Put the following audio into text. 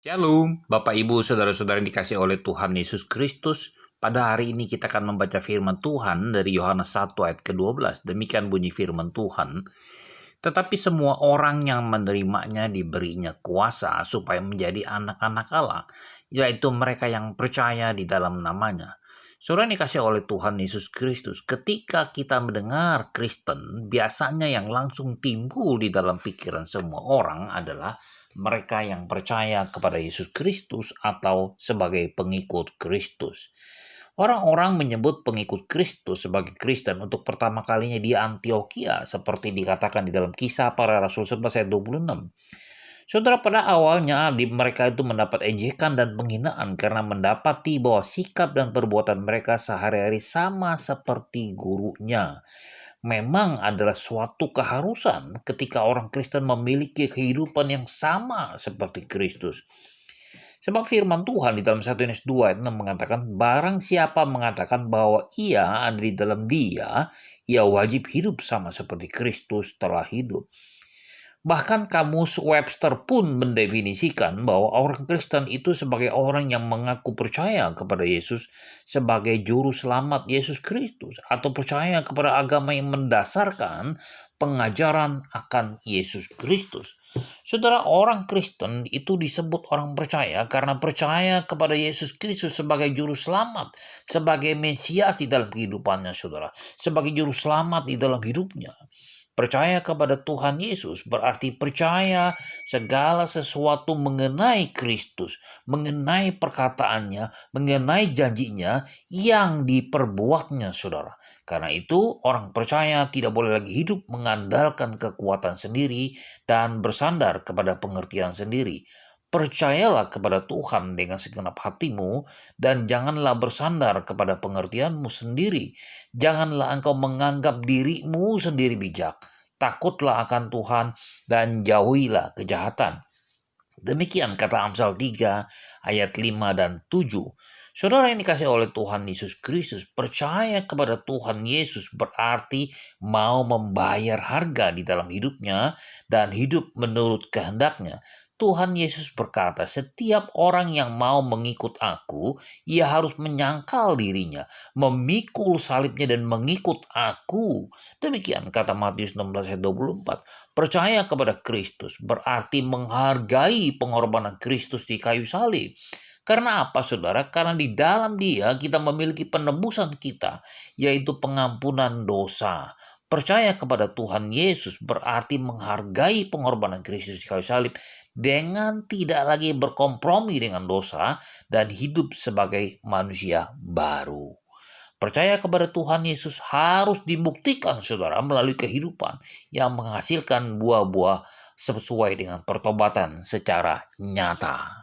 Shalom, Bapak Ibu, Saudara-saudara yang dikasih oleh Tuhan Yesus Kristus. Pada hari ini kita akan membaca firman Tuhan dari Yohanes 1 ayat ke-12. Demikian bunyi firman Tuhan. Tetapi semua orang yang menerimanya diberinya kuasa supaya menjadi anak-anak Allah, yaitu mereka yang percaya di dalam namanya. Saudara yang dikasih oleh Tuhan Yesus Kristus, ketika kita mendengar Kristen, biasanya yang langsung timbul di dalam pikiran semua orang adalah mereka yang percaya kepada Yesus Kristus atau sebagai pengikut Kristus. Orang-orang menyebut pengikut Kristus sebagai Kristen untuk pertama kalinya di Antiokhia, seperti dikatakan di dalam Kisah Para Rasul 11 ayat 26. Saudara, pada awalnya mereka itu mendapat ejekan dan penghinaan karena mendapati bahwa sikap dan perbuatan mereka sehari-hari sama seperti gurunya. Memang adalah suatu keharusan ketika orang Kristen memiliki kehidupan yang sama seperti Kristus. Sebab firman Tuhan di dalam 1 Yohanes 2 ayat 6 mengatakan, barang siapa mengatakan bahwa ia ada di dalam dia, ia wajib hidup sama seperti Kristus telah hidup. Bahkan kamus Webster pun mendefinisikan bahwa orang Kristen itu sebagai orang yang mengaku percaya kepada Yesus sebagai juru selamat Yesus Kristus, atau percaya kepada agama yang mendasarkan pengajaran akan Yesus Kristus. Saudara, orang Kristen itu disebut orang percaya karena percaya kepada Yesus Kristus sebagai juru selamat, sebagai Mesias di dalam kehidupannya, saudara, sebagai juru selamat di dalam hidupnya. Percaya kepada Tuhan Yesus berarti percaya segala sesuatu mengenai Kristus, mengenai perkataannya, mengenai janjinya yang diperbuatnya, saudara. Karena itu, orang percaya tidak boleh lagi hidup mengandalkan kekuatan sendiri dan bersandar kepada pengertian sendiri. Percayalah kepada Tuhan dengan segenap hatimu dan janganlah bersandar kepada pengertianmu sendiri. Janganlah engkau menganggap dirimu sendiri bijak. Takutlah akan Tuhan dan jauhilah kejahatan. Demikian kata Amsal 3 ayat 5 dan 7. Saudara yang dikasih oleh Tuhan Yesus Kristus, percaya kepada Tuhan Yesus berarti mau membayar harga di dalam hidupnya dan hidup menurut kehendaknya. Tuhan Yesus berkata, setiap orang yang mau mengikut aku, ia harus menyangkal dirinya, memikul salibnya dan mengikut aku. Demikian kata Matius 16 ayat 24. Percaya kepada Kristus berarti menghargai pengorbanan Kristus di kayu salib. Karena apa, saudara? Karena di dalam Dia kita memiliki penebusan kita, yaitu pengampunan dosa. Percaya kepada Tuhan Yesus berarti menghargai pengorbanan Kristus di kayu salib dengan tidak lagi berkompromi dengan dosa dan hidup sebagai manusia baru. Percaya kepada Tuhan Yesus harus dibuktikan, saudara, melalui kehidupan yang menghasilkan buah-buah sesuai dengan pertobatan secara nyata.